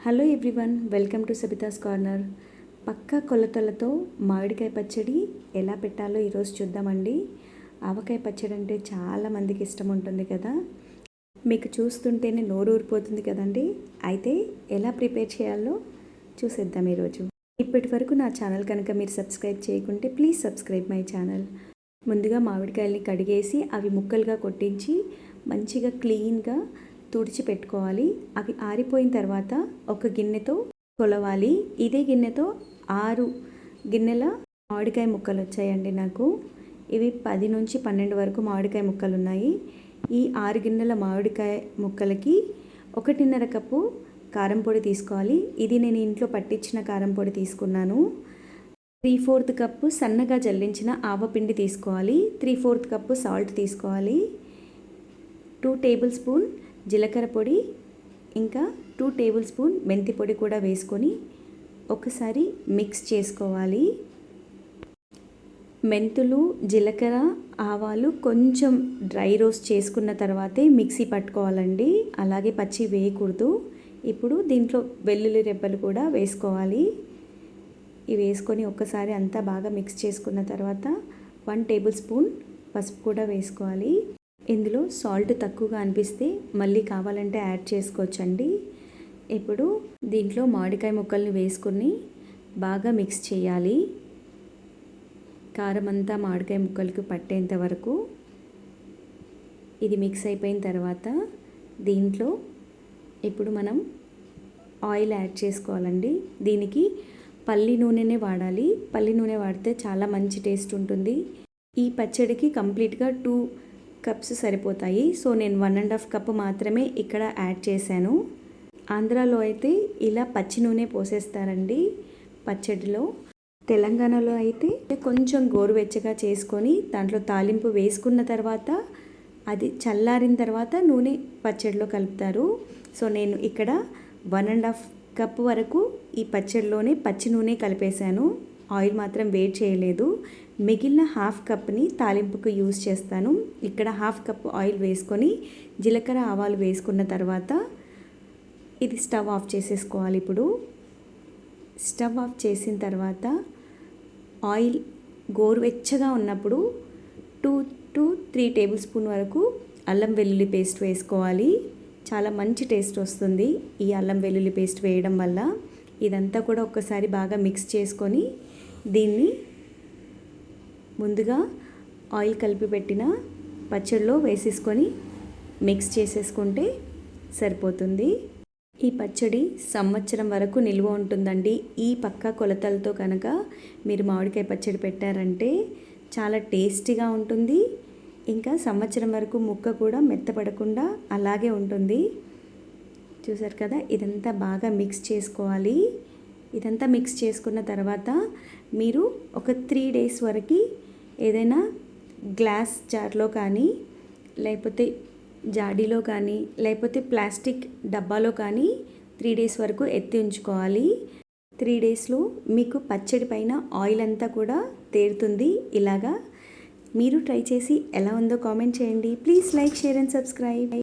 Hello everyone, welcome to Sabitha's corner. పక్కా కొలతలతో మామిడికాయ పచ్చడి ఎలా పెట్టాలో ఈరోజు చూద్దామండి. ఆవకాయ పచ్చడి అంటే చాలామందికి ఇష్టం ఉంటుంది కదా. మీకు చూస్తుంటేనే నోరు ఊరిపోతుంది కదండి. అయితే ఎలా ప్రిపేర్ చేయాలో చూసేద్దాం ఈరోజు. ఇప్పటి వరకు నా ఛానల్ కనుక మీరు సబ్స్క్రైబ్ చేయకుంటే ప్లీజ్ సబ్స్క్రైబ్ మై ఛానల్. ముందుగా మామిడికాయల్ని కడిగేసి అవి ముక్కలుగా కొట్టించి మంచిగా క్లీన్గా తుడిచి పెట్టుకోవాలి. అవి ఆరిపోయిన తర్వాత ఒక గిన్నెతో కొలవాలి. ఇదే గిన్నెతో 6 గిన్నెల మామిడికాయ ముక్కలు వచ్చాయండి నాకు. ఇవి 10 నుంచి 12 వరకు మామిడికాయ ముక్కలు ఉన్నాయి. ఈ 6 గిన్నెల మామిడికాయ ముక్కలకి 1.5 కప్పు కారం పొడి తీసుకోవాలి. ఇది నేను ఇంట్లో పట్టించిన కారం పొడి తీసుకున్నాను. 3/4 కప్పు సన్నగా జల్లించిన ఆవపిండి తీసుకోవాలి. 3/4 కప్పు సాల్ట్ తీసుకోవాలి. 2 టేబుల్ స్పూన్ జీలకర్ర పొడి, ఇంకా 2 టేబుల్ స్పూన్ మెంతి పొడి కూడా వేసుకొని ఒకసారి మిక్స్ చేసుకోవాలి. మెంతులు, జీలకర్ర, ఆవాలు కొంచెం డ్రై రోస్ట్ చేసుకున్న తర్వాతే మిక్సీ పట్టుకోవాలండి. అలాగే పచ్చి వేయకూడదు. ఇప్పుడు దీంట్లో వెల్లుల్లి రెబ్బలు కూడా వేసుకోవాలి. ఇవి వేసుకొని ఒక్కసారి అంతా బాగా మిక్స్ చేసుకున్న తర్వాత 1 టేబుల్ స్పూన్ పసుపు కూడా వేసుకోవాలి. ఇందులో సాల్ట్ తక్కువగా అనిపిస్తే మళ్ళీ కావాలంటే యాడ్ చేసుకోవచ్చండి. ఇప్పుడు దీంట్లో మామిడికాయ ముక్కల్ని వేసుకొని బాగా మిక్స్ చేయాలి. కారం అంతా మామిడికాయ ముక్కలకు పట్టేంత వరకు. ఇది మిక్స్ అయిపోయిన తర్వాత దీంట్లో ఇప్పుడు మనం ఆయిల్ యాడ్ చేసుకోవాలండి. దీనికి పల్లి నూనెనే వాడాలి. పల్లి నూనె వాడితే చాలా మంచి టేస్ట్ ఉంటుంది. ఈ పచ్చడికి కంప్లీట్గా 2 కప్స్ సరిపోతాయి. సో నేను 1.5 కప్పు మాత్రమే ఇక్కడ యాడ్ చేశాను. ఆంధ్రాలో అయితే ఇలా పచ్చి నూనె పోసేస్తారండి పచ్చడిలో. తెలంగాణలో అయితే కొంచెం గోరువెచ్చగా చేసుకొని దాంట్లో తాలింపు వేసుకున్న తర్వాత అది చల్లారిన తర్వాత నూనె పచ్చడిలో కలుపుతారు. సో నేను ఇక్కడ 1.5 కప్పు వరకు ఈ పచ్చడిలోనే పచ్చి నూనె కలిపేశాను. ఆయిల్ మాత్రం వేడి చేయలేదు. మిగిలిన 1/2 కప్ని తాలింపుకు యూజ్ చేస్తాను. ఇక్కడ 1/2 కప్పు ఆయిల్ వేసుకొని జీలకర్ర, ఆవాలు వేసుకున్న తర్వాత ఇది స్టవ్ ఆఫ్ చేసేసుకోవాలి. ఇప్పుడు స్టవ్ ఆఫ్ చేసిన తర్వాత ఆయిల్ గోరువెచ్చగా ఉన్నప్పుడు 2 to 3 టేబుల్ స్పూన్ వరకు అల్లం వెల్లుల్లి పేస్ట్ వేసుకోవాలి. చాలా మంచి టేస్ట్ వస్తుంది ఈ అల్లం వెల్లుల్లి పేస్ట్ వేయడం వల్ల. ఇదంతా కూడా ఒక్కసారి బాగా మిక్స్ చేసుకొని దీన్ని ముందుగా ఆయిల్ కలిపి పెట్టిన పచ్చడిలో వేసేసుకొని మిక్స్ చేసేసుకుంటే సరిపోతుంది. ఈ పచ్చడి సంవత్సరం వరకు నిల్వ ఉంటుందండి. ఈ పక్కా కొలతలతో కనుక మీరు మామిడికాయ పచ్చడి పెట్టారంటే చాలా టేస్టీగా ఉంటుంది. ఇంకా సంవత్సరం వరకు ముక్క కూడా మెత్తపడకుండా అలాగే ఉంటుంది. చూసారు కదా, ఇదంతా బాగా మిక్స్ చేసుకోవాలి. ఇదంతా మిక్స్ చేసుకున్న తర్వాత మీరు ఒక 3 డేస్ వరకు ఏదైనా గ్లాస్ జార్లో కానీ, లేకపోతే జాడీలో కానీ, లేకపోతే ప్లాస్టిక్ డబ్బాలో కానీ 3 డేస్ వరకు ఎత్తి ఉంచుకోవాలి. 3 డేస్లో మీకు పచ్చడి పైన ఆయిల్ అంతా కూడా తేరుతుంది. ఇలాగా మీరు ట్రై చేసి ఎలా ఉందో కామెంట్ చేయండి. Please like, share and subscribe.